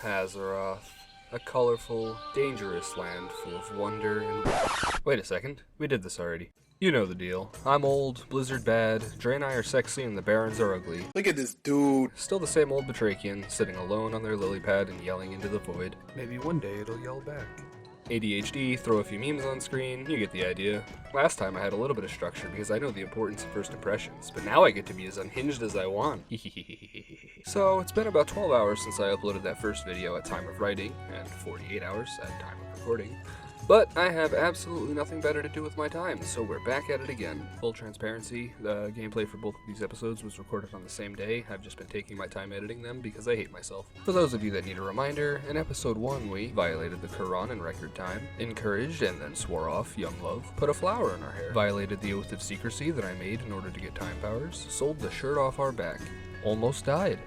Azeroth, a colorful, dangerous land full of wonder and... Wait a second, we did this already. You know the deal. I'm old, Blizzard bad, Draenei are sexy, and the Barons are ugly. Look at this dude. Still the same old Batrachian, sitting alone on their lily pad and yelling into the void. Maybe one day it'll yell back. ADHD, throw a few memes on screen, you get the idea. Last time I had a little bit of structure because I know the importance of first impressions, but now I get to be as unhinged as I want. So, it's been about 12 hours since I uploaded that first video at time of writing, and 48 hours at time of recording. But I have absolutely nothing better to do with my time, so we're back at it again. Full transparency, the gameplay for both of these episodes was recorded on the same day. I've just been taking my time editing them because I hate myself. For those of you that need a reminder, in episode 1 we violated the Quran in record time, encouraged and then swore off young love, put a flower in our hair, violated the oath of secrecy that I made in order to get time powers, sold the shirt off our back, almost died,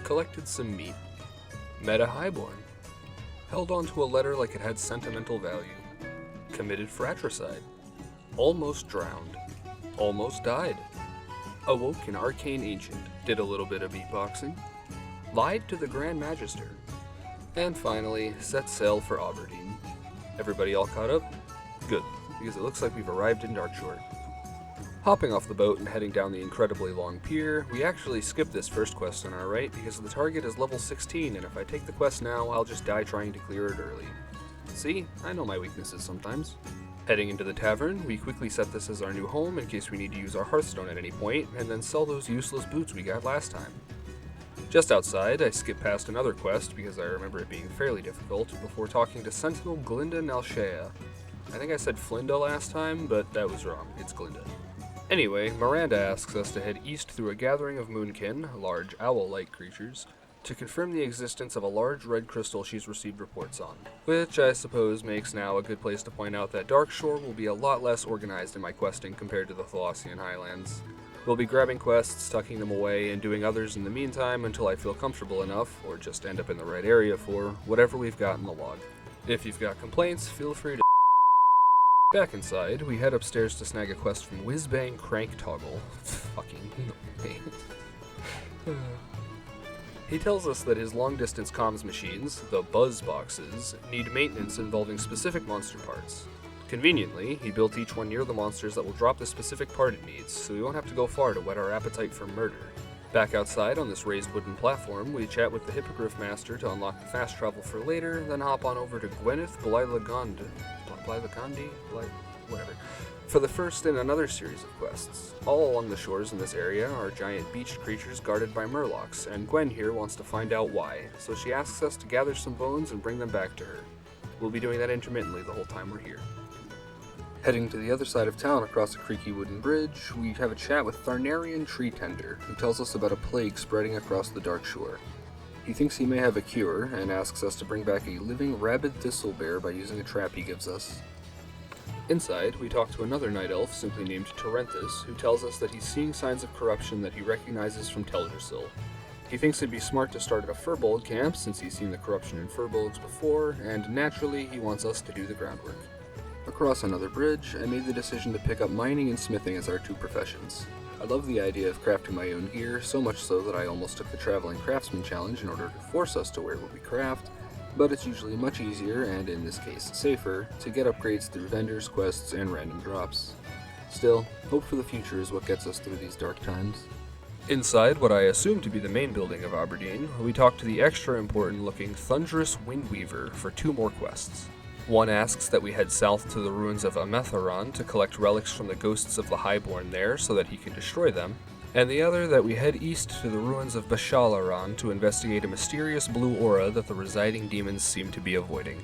collected some meat, met a highborn, held onto a letter like it had sentimental value, committed fratricide, almost drowned, almost died, awoke an arcane ancient, did a little bit of beatboxing, lied to the Grand Magister, and finally set sail for Aberdeen. Everybody all caught up? Good, because it looks like we've arrived in Darkshore. Hopping off the boat and heading down the incredibly long pier, we actually skipped this first quest on our right because the target is level 16, and if I take the quest now, I'll just die trying to clear it early. See, I know my weaknesses sometimes. Heading into the tavern, we quickly set this as our new home in case we need to use our Hearthstone at any point, and then sell those useless boots we got last time. Just outside, I skip past another quest because I remember it being fairly difficult before talking to Sentinel Glinda Nalshea. I think I said Flinda last time, but that was wrong, it's Glinda. Anyway, Miranda asks us to head east through a gathering of moonkin, large owl-like creatures, to confirm the existence of a large red crystal she's received reports on. Which I suppose makes now a good place to point out that Darkshore will be a lot less organized in my questing compared to the Thalassian Highlands. We'll be grabbing quests, tucking them away, and doing others in the meantime until I feel comfortable enough, or just end up in the right area for, whatever we've got in the log. If you've got complaints, feel free to... Back inside, we head upstairs to snag a quest from Whizbang Crank Toggle. Fucking no. He tells us that his long-distance comms machines, the buzz boxes, need maintenance involving specific monster parts. Conveniently, he built each one near the monsters that will drop the specific part it needs, so we won't have to go far to whet our appetite for murder. Back outside on this raised wooden platform, we chat with the Hippogriff Master to unlock the fast travel for later, then hop on over to Gwyneth Blylagandi, whatever, for the first in another series of quests. All along the shores in this area are giant beached creatures guarded by murlocs, and Gwen here wants to find out why, so she asks us to gather some bones and bring them back to her. We'll be doing that intermittently the whole time we're here. Heading to the other side of town across a creaky wooden bridge, we have a chat with Tharnarian Tree Tender, who tells us about a plague spreading across the Darkshore. He thinks he may have a cure, and asks us to bring back a living rabid thistlebear by using a trap he gives us. Inside, we talk to another night elf simply named Tarenthus, who tells us that he's seeing signs of corruption that he recognizes from Teldrassil. He thinks it'd be smart to start at a Firbolg camp since he's seen the corruption in Firbolgs before, and naturally he wants us to do the groundwork. Across another bridge, I made the decision to pick up mining and smithing as our two professions. I love the idea of crafting my own gear, so much so that I almost took the Traveling Craftsman Challenge in order to force us to wear what we craft, but it's usually much easier, and in this case safer, to get upgrades through vendors, quests, and random drops. Still, hope for the future is what gets us through these dark times. Inside what I assume to be the main building of Aberdeen, we talk to the extra important looking Thunderous Windweaver for 2 more quests. One asks that we head south to the ruins of Ametharon to collect relics from the ghosts of the Highborn there so that he can destroy them, and the other that we head east to the ruins of Bashalaran to investigate a mysterious blue aura that the residing demons seem to be avoiding.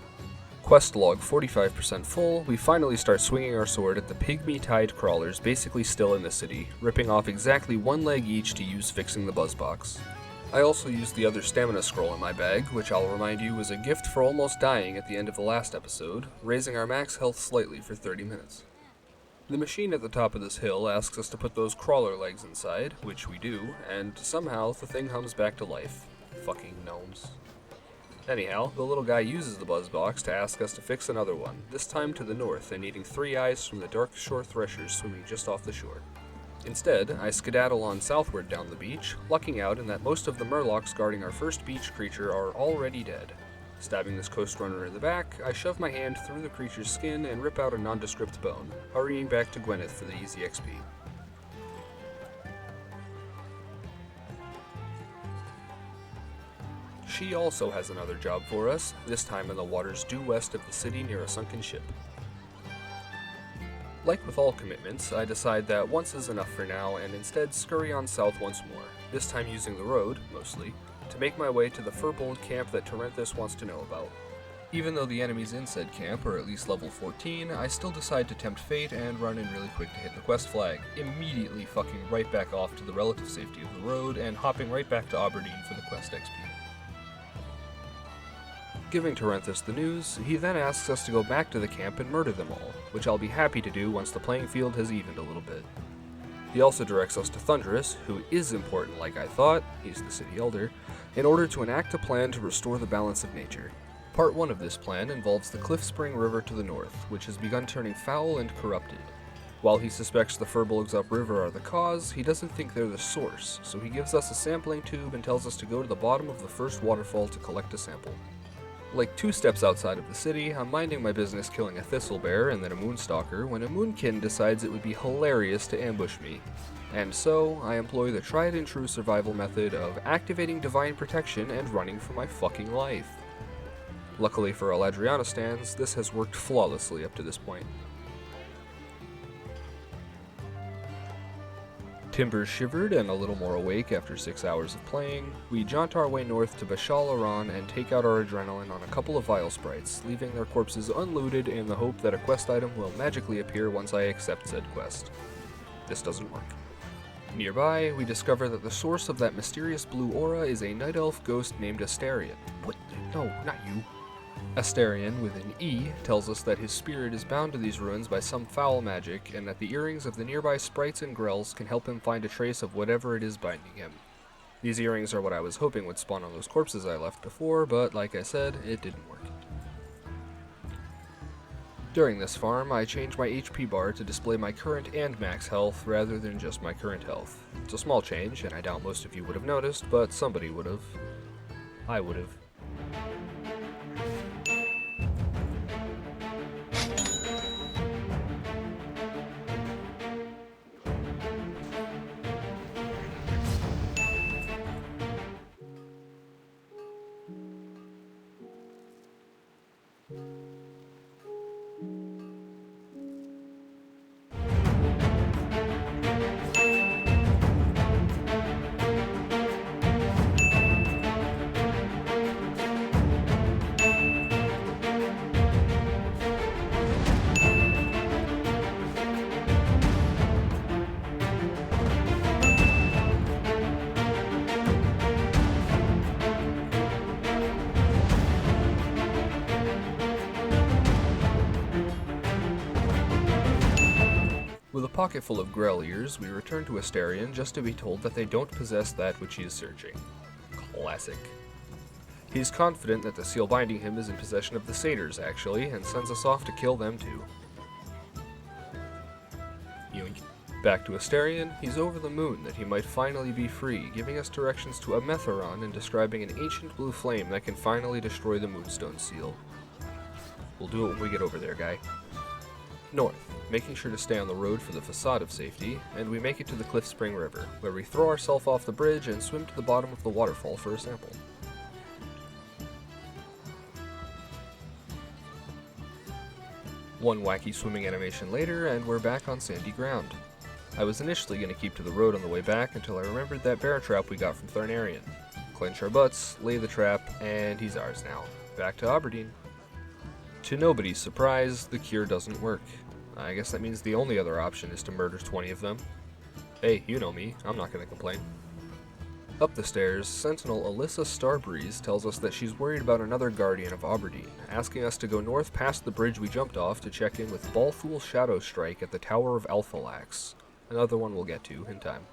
Quest log 45% full, we finally start swinging our sword at the pygmy tide crawlers basically still in the city, ripping off exactly 1 leg each to use fixing the buzzbox. I also used the other stamina scroll in my bag, which I'll remind you was a gift for almost dying at the end of the last episode, raising our max health slightly for 30 minutes. The machine at the top of this hill asks us to put those crawler legs inside, which we do, and somehow the thing hums back to life. Fucking gnomes. Anyhow, the little guy uses the buzzbox to ask us to fix another one, this time to the north and needing 3 eyes from the Darkshore Threshers swimming just off the shore. Instead, I skedaddle on southward down the beach, lucking out in that most of the murlocs guarding our first beach creature are already dead. Stabbing this coast runner in the back, I shove my hand through the creature's skin and rip out a nondescript bone, hurrying back to Gwyneth for the easy XP. She also has another job for us, this time in the waters due west of the city near a sunken ship. Like with all commitments, I decide that once is enough for now and instead scurry on south once more, this time using the road, mostly, to make my way to the Furbold camp that Tarenthus wants to know about. Even though the enemies in said camp are at least level 14, I still decide to tempt fate and run in really quick to hit the quest flag, immediately fucking right back off to the relative safety of the road and hopping right back to Aberdeen for the quest XP. Giving Tarenthus the news, he then asks us to go back to the camp and murder them all, which I'll be happy to do once the playing field has evened a little bit. He also directs us to Thunderous, who is important like I thought, he's the city elder, in order to enact a plan to restore the balance of nature. Part 1 of this plan involves the Cliff Spring River to the north, which has begun turning foul and corrupted. While he suspects the Furbolgs upriver are the cause, he doesn't think they're the source, so he gives us a sampling tube and tells us to go to the bottom of the first waterfall to collect a sample. Like 2 steps outside of the city, I'm minding my business killing a thistlebear and then a moonstalker when a moonkin decides it would be hilarious to ambush me. And so, I employ the tried and true survival method of activating divine protection and running for my fucking life. Luckily for Eladrianna stands, this has worked flawlessly up to this point. Timbers shivered and a little more awake after 6 hours of playing, we jaunt our way north to Bashal Aran and take out our adrenaline on a couple of vile sprites, leaving their corpses unlooted in the hope that a quest item will magically appear once I accept said quest. This doesn't work. Nearby, we discover that the source of that mysterious blue aura is a night elf ghost named Astarion. What? No, not you. Astarion, with an E, tells us that his spirit is bound to these ruins by some foul magic, and that the earrings of the nearby sprites and grells can help him find a trace of whatever it is binding him. These earrings are what I was hoping would spawn on those corpses I left before, but like I said, it didn't work. During this farm, I change my HP bar to display my current and max health rather than just my current health. It's a small change, and I doubt most of you would have noticed, but somebody would have. I would have. With a pocket full of grell ears, we return to Astarion just to be told that they don't possess that which he is searching. Classic. He's confident that the seal binding him is in possession of the satyrs, actually, and sends us off to kill them too. Yoink. Back to Astarion, he's over the moon that he might finally be free, giving us directions to a Metheron and describing an ancient blue flame that can finally destroy the Moonstone seal. We'll do it when we get over there, guy. North, making sure to stay on the road for the facade of safety, and we make it to the Cliff Spring River, where we throw ourselves off the bridge and swim to the bottom of the waterfall for a sample. One wacky swimming animation later, and we're back on sandy ground. I was initially going to keep to the road on the way back until I remembered that bear trap we got from Tharnarian. Clench our butts, lay the trap, and he's ours now. Back to Aberdeen. To nobody's surprise, the cure doesn't work. I guess that means the only other option is to murder 20 of them. Hey, you know me, I'm not gonna complain. Up the stairs, Sentinel Alyssa Starbreeze tells us that she's worried about another Guardian of Aberdeen, asking us to go north past the bridge we jumped off to check in with Balfool Shadow Strike at the Tower of Alphalax. Another one we'll get to in time.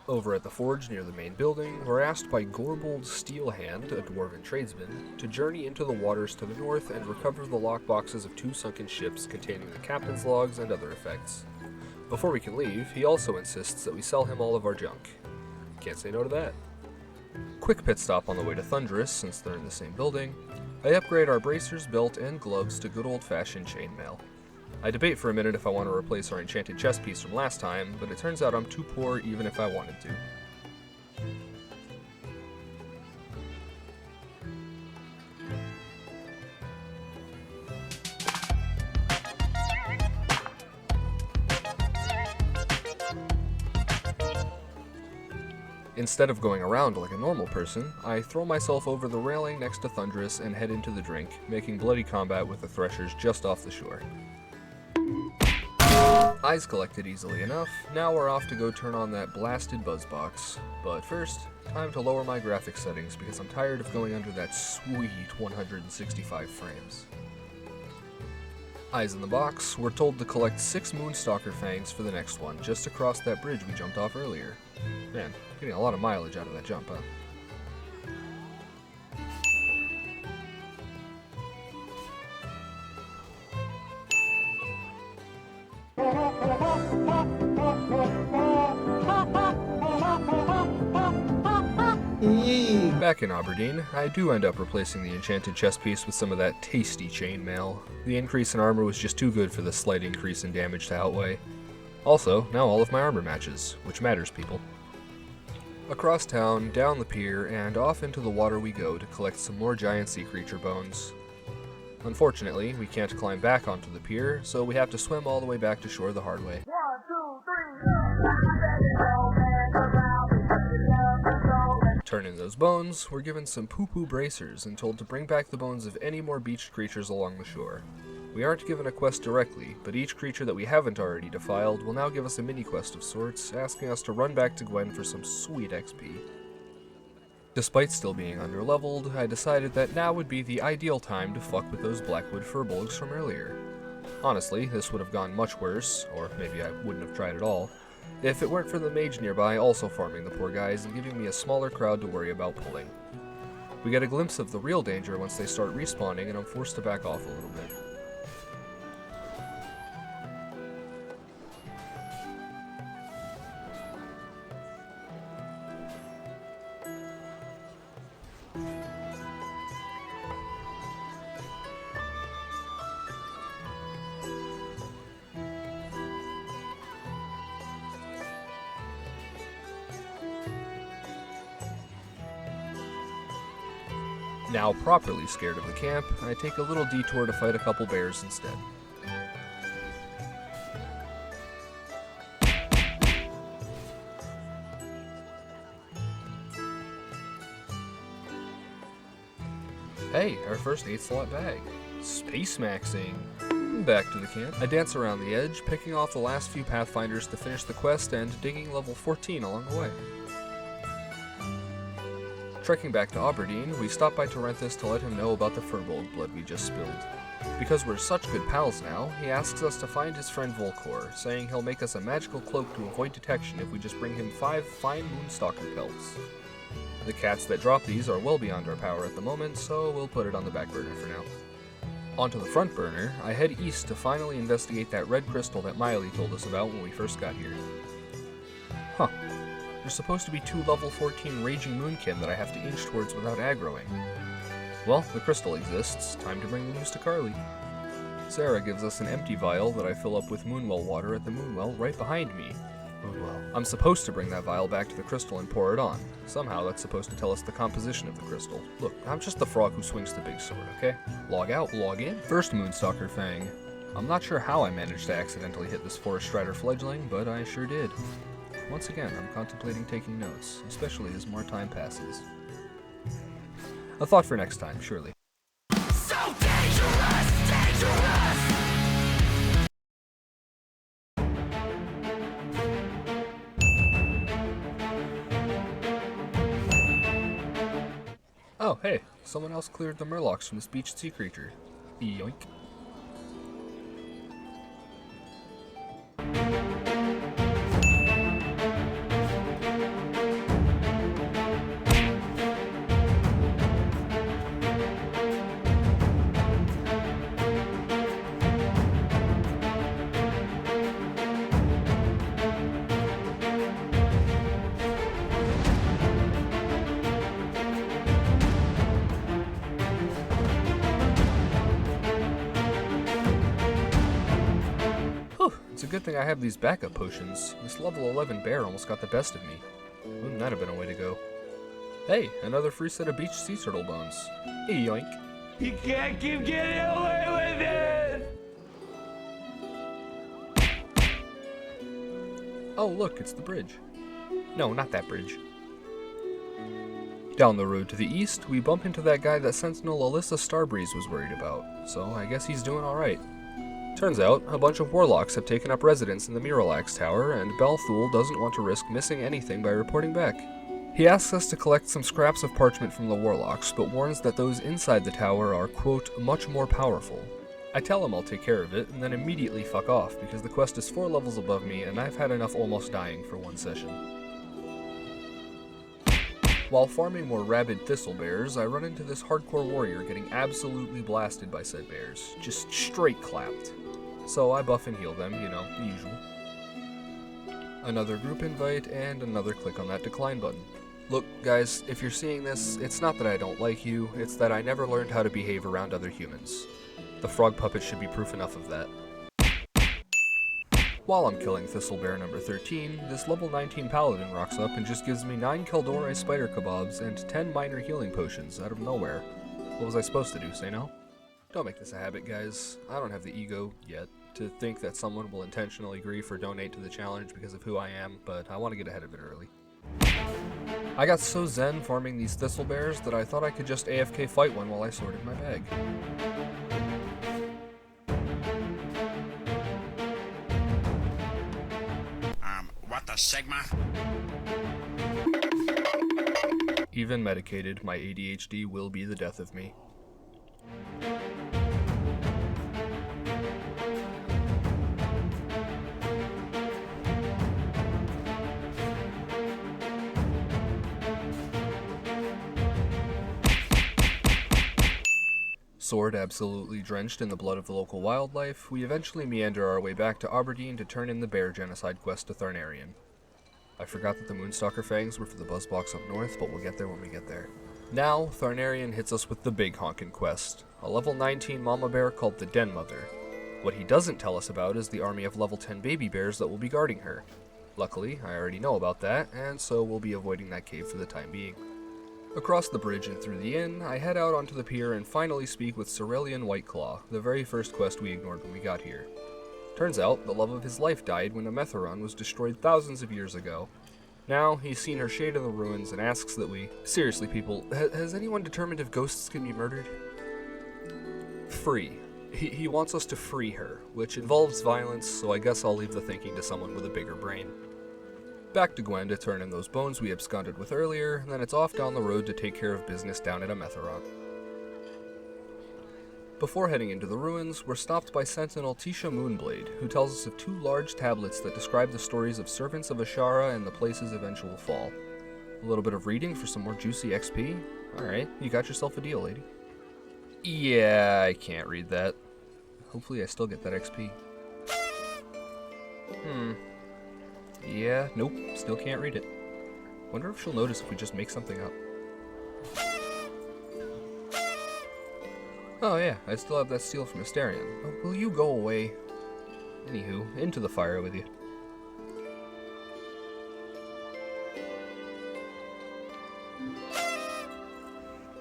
Over at the forge near the main building, we're asked by Gorbold Steelhand, a dwarven tradesman, to journey into the waters to the north and recover the lockboxes of 2 sunken ships containing the captain's logs and other effects. Before we can leave, he also insists that we sell him all of our junk. Can't say no to that. Quick pit stop on the way to Thunderous, since they're in the same building. I upgrade our bracers, belt, and gloves to good old-fashioned chainmail. I debate for a minute if I want to replace our enchanted chest piece from last time, but it turns out I'm too poor even if I wanted to. Instead of going around like a normal person, I throw myself over the railing next to Thunderous and head into the drink, making bloody combat with the Threshers just off the shore. Eyes collected easily enough, now we're off to go turn on that blasted buzzbox. But first, time to lower my graphics settings because I'm tired of going under that sweet 165 frames. Eyes in the box, we're told to collect 6 Moonstalker fangs for the next one, just across that bridge we jumped off earlier. Man, getting a lot of mileage out of that jump, huh? Back in Aberdeen, I do end up replacing the enchanted chest piece with some of that tasty chainmail. The increase in armor was just too good for the slight increase in damage to outweigh. Also, now all of my armor matches, which matters, people. Across town, down the pier, and off into the water we go to collect some more giant sea creature bones. Unfortunately, we can't climb back onto the pier, so we have to swim all the way back to shore the hard way. 1, 2, 3, Turning those bones, we're given some poo-poo bracers and told to bring back the bones of any more beached creatures along the shore. We aren't given a quest directly, but each creature that we haven't already defiled will now give us a mini-quest of sorts, asking us to run back to Gwen for some sweet XP. Despite still being underleveled, I decided that now would be the ideal time to fuck with those Blackwood Furbolgs from earlier. Honestly, this would have gone much worse, or maybe I wouldn't have tried at all, if it weren't for the mage nearby also farming the poor guys and giving me a smaller crowd to worry about pulling. We get a glimpse of the real danger once they start respawning, and I'm forced to back off a little bit. Now properly scared of the camp, I take a little detour to fight a couple bears instead. Hey, our first 8-slot bag. Space maxing. Back to the camp. I dance around the edge, picking off the last few Pathfinders to finish the quest and digging level 14 along the way. Trekking back to Aberdeen, we stop by Tarenthus to let him know about the Furbolg blood we just spilled. Because we're such good pals now, he asks us to find his friend Volcor, saying he'll make us a magical cloak to avoid detection if we just bring him 5 fine Moonstalker pelts. The cats that drop these are well beyond our power at the moment, so we'll put it on the back burner for now. Onto the front burner, I head east to finally investigate that red crystal that Miley told us about when we first got here. Huh. There's supposed to be 2 level 14 Raging Moonkin that I have to inch towards without aggroing. Well, the crystal exists, time to bring the news to Carly. Sarah gives us an empty vial that I fill up with Moonwell water at the Moonwell right behind me. Moonwell. I'm supposed to bring that vial back to the crystal and pour it on. Somehow that's supposed to tell us the composition of the crystal. Look, I'm just the frog who swings the big sword, okay? Log out, log in. First Moonstalker Fang. I'm not sure how I managed to accidentally hit this Forest Strider fledgling, but I sure did. Once again, I'm contemplating taking notes, especially as more time passes. A thought for next time, surely. So dangerous, dangerous! Oh, hey, someone else cleared the murlocs from this beached sea creature. Yoink. good thing I have these backup potions. This level 11 bear almost got the best of me. Wouldn't that have been a way to go? Hey, another free set of beach sea turtle bones. Yoink. You can't keep getting away with it! Oh, look, it's the bridge. No, not that bridge. Down the road to the east, we bump into that guy that Sentinel Alyssa Starbreeze was worried about, so I guess he's doing alright. Turns out, a bunch of warlocks have taken up residence in the Miralax Tower, and Balthul doesn't want to risk missing anything by reporting back. He asks us to collect some scraps of parchment from the warlocks, but warns that those inside the tower are, quote, much more powerful. I tell him I'll take care of it, and then immediately fuck off, because the quest is 4 levels above me, and I've had enough almost dying for one session. While farming more rabid thistle bears, I run into this hardcore warrior getting absolutely blasted by said bears. Just straight clapped. So I buff and heal them, you know, the usual. Another group invite, and another click on that decline button. Look, guys, if you're seeing this, it's not that I don't like you, it's that I never learned how to behave around other humans. The frog puppet should be proof enough of that. While I'm killing Thistlebear number 13, this level 19 paladin rocks up and just gives me 9 Keldore spider kebabs and 10 minor healing potions out of nowhere. What was I supposed to do, say no? Don't make this a habit, guys. I don't have the ego, yet, to think that someone will intentionally grief or donate to the challenge because of who I am, but I want to get ahead of it early. I got so zen farming these Thistlebears that I thought I could just AFK fight one while I sorted my bag. What the Sigma? Even medicated, my ADHD will be the death of me. Sword absolutely drenched in the blood of the local wildlife, we eventually meander our way back to Aberdeen to turn in the bear genocide quest to Tharnarian. I forgot that the Moonstalker fangs were for the buzzbox up north, but we'll get there when we get there. Now, Tharnarian hits us with the big honkin' quest, a level 19 mama bear called the Den Mother. What he doesn't tell us about is the army of level 10 baby bears that will be guarding her. Luckily, I already know about that, and so we'll be avoiding that cave for the time being. Across the bridge and through the inn, I head out onto the pier and finally speak with Cerelian Whiteclaw, the very first quest we ignored when we got here. Turns out, the love of his life died when a Metheron was destroyed thousands of years ago. Now, he's seen her shade in the ruins and asks that we... Seriously, people, has anyone determined if ghosts can be murdered? Free. He wants us to free her, which involves violence, so I guess I'll leave the thinking to someone with a bigger brain. Back to Gwen to turn in those bones we absconded with earlier, and then it's off down the road to take care of business down at a Metheron. Before heading into the ruins, we're stopped by Sentinel Tisha Moonblade, who tells us of 2 large tablets that describe the stories of servants of Ashara and the place's eventual fall. A little bit of reading for some more juicy XP? Alright, you got yourself a deal, lady. Yeah, I can't read that. Hopefully I still get that XP. Yeah, nope, still can't read it. Wonder if she'll notice if we just make something up. Oh yeah, I still have that seal from Astarion. Oh, will you go away? Anywho, into the fire with you.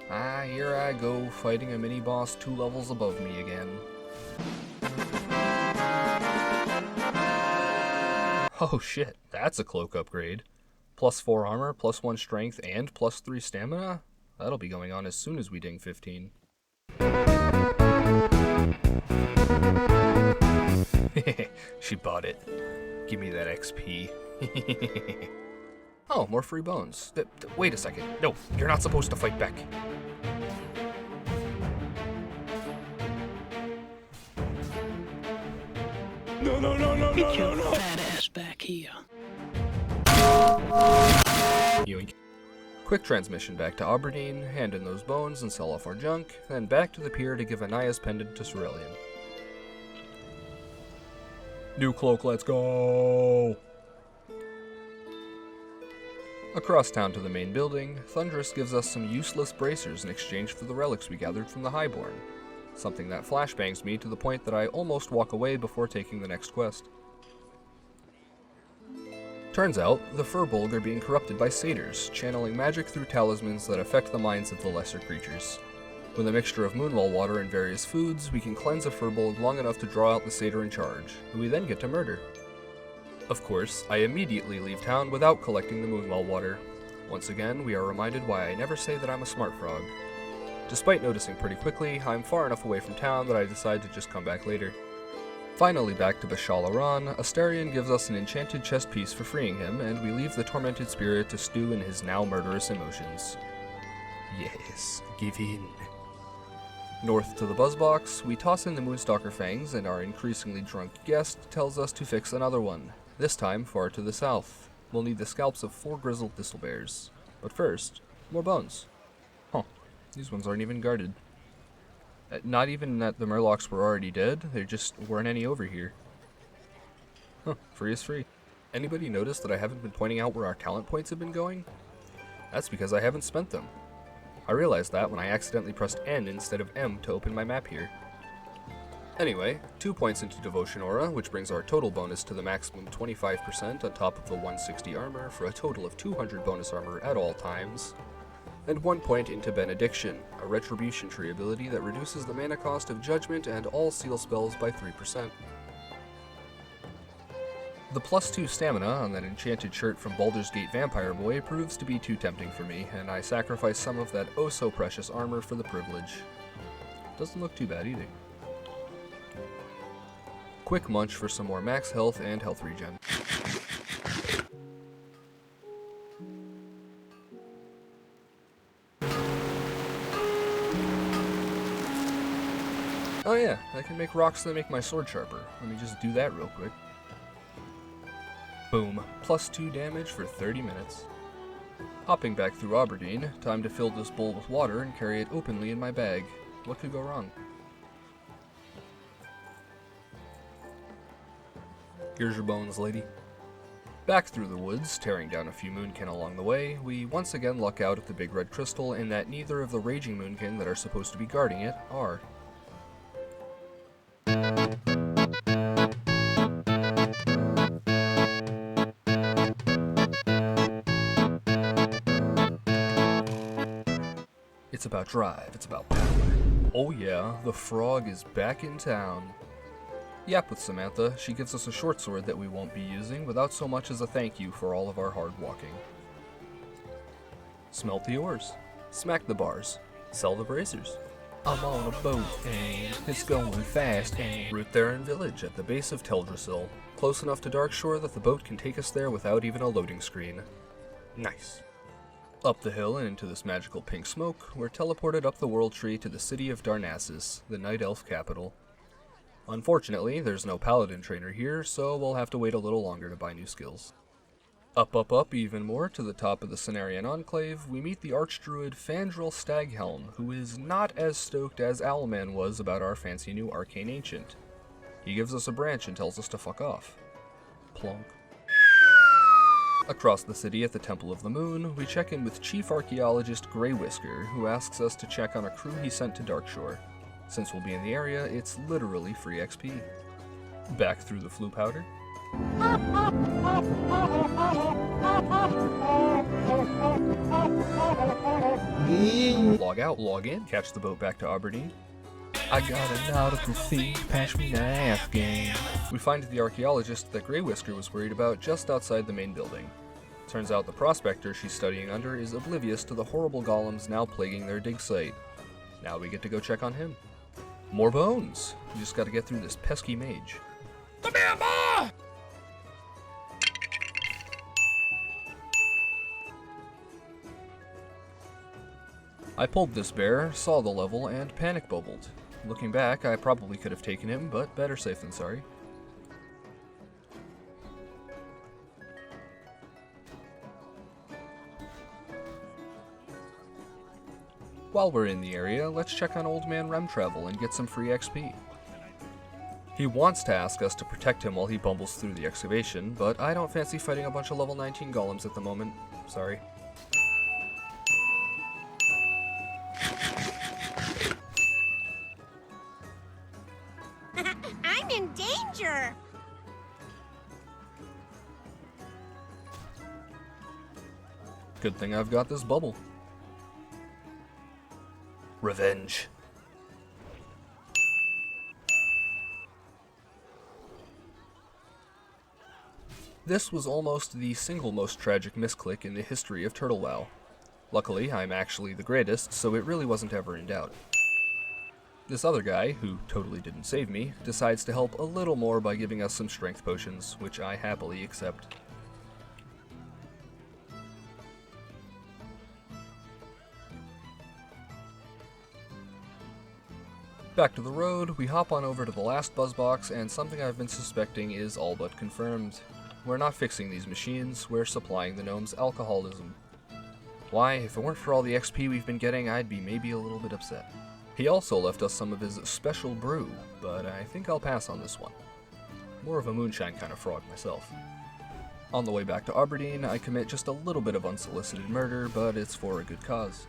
Ah, here I go, fighting a mini-boss 2 levels above me again. Oh shit, that's a cloak upgrade. +4 armor, +1 strength, and +3 stamina? That'll be going on as soon as we ding 15. She bought it. Give me that XP. Oh, more free bones. Wait a second. No, you're not supposed to fight back. Get your fat ass back here. Yoink. Quick transmission back to Aberdeen, hand in those bones and sell off our junk, then back to the pier to give Anaya's pendant to Cerelian. New cloak, let's go! Across town to the main building, Thundress gives us some useless bracers in exchange for the relics we gathered from the Highborn. Something that flashbangs me to the point that I almost walk away before taking the next quest. Turns out, the Furbolg are being corrupted by satyrs, channeling magic through talismans that affect the minds of the lesser creatures. With a mixture of moonwell water and various foods, we can cleanse a Furbolg long enough to draw out the satyr in charge, who we then get to murder. Of course, I immediately leave town without collecting the moonwell water. Once again, we are reminded why I never say that I'm a smart frog. Despite noticing pretty quickly, I'm far enough away from town that I decide to just come back later. Finally back to Bashal Aran, Astarion gives us an enchanted chest piece for freeing him, and we leave the tormented spirit to stew in his now murderous emotions. Yes, give in. North to the Buzzbox, we toss in the Moonstalker fangs, and our increasingly drunk guest tells us to fix another one, this time far to the south. We'll need the scalps of 4 grizzled thistlebears. But first, more bones. Huh, these ones aren't even guarded. Not even that the Murlocs were already dead, there just weren't any over here. Huh, free is free. Anybody notice that I haven't been pointing out where our talent points have been going? That's because I haven't spent them. I realized that when I accidentally pressed N instead of M to open my map here. Anyway, 2 points into Devotion Aura, which brings our total bonus to the maximum 25% on top of the 160 armor for a total of 200 bonus armor at all times. And 1 point into Benediction, a Retribution tree ability that reduces the mana cost of Judgment and all seal spells by 3%. The +2 stamina on that enchanted shirt from Baldur's Gate Vampire Boy proves to be too tempting for me, and I sacrifice some of that oh-so-precious armor for the privilege. Doesn't look too bad either. Quick munch for some more max health and health regen. Oh yeah, I can make rocks that make my sword sharper. Let me just do that real quick. Boom, +2 damage for 30 minutes. Hopping back through Aberdeen, time to fill this bowl with water and carry it openly in my bag. What could go wrong? Here's your bones, lady. Back through the woods, tearing down a few moonkin along the way, we once again luck out at the big red crystal in that neither of the raging moonkin that are supposed to be guarding it are. It's about drive, it's about power. Oh yeah, the frog is back in town. Yap with Samantha, she gives us a short sword that we won't be using without so much as a thank you for all of our hard walking. Smelt the ores, smack the bars, sell the bracers. I'm on a boat and it's going fast and route Theron Village at the base of Teldrassil, close enough to Darkshore that the boat can take us there without even a loading screen. Nice. Up the hill and into this magical pink smoke, we're teleported up the world tree to the city of Darnassus, the Night Elf capital. Unfortunately, there's no paladin trainer here, so we'll have to wait a little longer to buy new skills. Up even more to the top of the Cenarian Enclave, we meet the Archdruid Fandral Staghelm, who is not as stoked as Owlman was about our fancy new Arcane Ancient. He gives us a branch and tells us to fuck off. Plonk. Across the city at the Temple of the Moon, we check in with Chief Archaeologist Grey Whisker, who asks us to check on a crew he sent to Darkshore. Since we'll be in the area, it's literally free XP. Back through the Floo Powder. Log out, log in, catch the boat back to Aberdeen. I got a nautical theme, pass me the half game. We find the archaeologist that Grey Whisker was worried about just outside the main building. Turns out the prospector she's studying under is oblivious to the horrible golems now plaguing their dig site. Now we get to go check on him. More bones! We just gotta get through this pesky mage. Come here, boy! I pulled this bear, saw the level, and panic bubbled. Looking back, I probably could have taken him, but better safe than sorry. While we're in the area, let's check on Old Man Remtravel and get some free XP. He wants to ask us to protect him while he bumbles through the excavation, but I don't fancy fighting a bunch of level 19 golems at the moment. Sorry. I'm in danger! Good thing I've got this bubble. Revenge. This was almost the single most tragic misclick in the history of Turtle WoW. Luckily, I'm actually the greatest, so it really wasn't ever in doubt. This other guy, who totally didn't save me, decides to help a little more by giving us some strength potions, which I happily accept. Back to the road, we hop on over to the last buzzbox, and something I've been suspecting is all but confirmed. We're not fixing these machines, we're supplying the gnomes alcoholism. Why, if it weren't for all the XP we've been getting, I'd be maybe a little bit upset. He also left us some of his special brew, but I think I'll pass on this one. More of a moonshine kind of frog myself. On the way back to Aberdeen, I commit just a little bit of unsolicited murder, but it's for a good cause.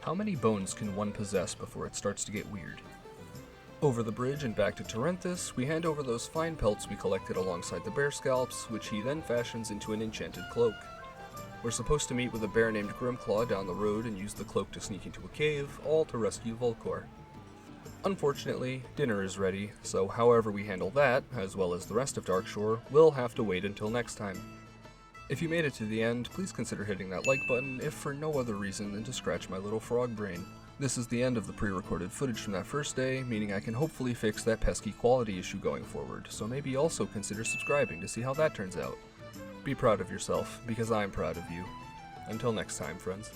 How many bones can one possess before it starts to get weird? Over the bridge and back to Terenthus, we hand over those fine pelts we collected alongside the bear scalps, which he then fashions into an enchanted cloak. We're supposed to meet with a bear named Grimclaw down the road and use the cloak to sneak into a cave, all to rescue Volcor. Unfortunately, dinner is ready, so however we handle that, as well as the rest of Darkshore, we'll have to wait until next time. If you made it to the end, please consider hitting that like button, if for no other reason than to scratch my little frog brain. This is the end of the pre-recorded footage from that first day, meaning I can hopefully fix that pesky quality issue going forward, so maybe also consider subscribing to see how that turns out. Be proud of yourself, because I'm proud of you. Until next time, friends.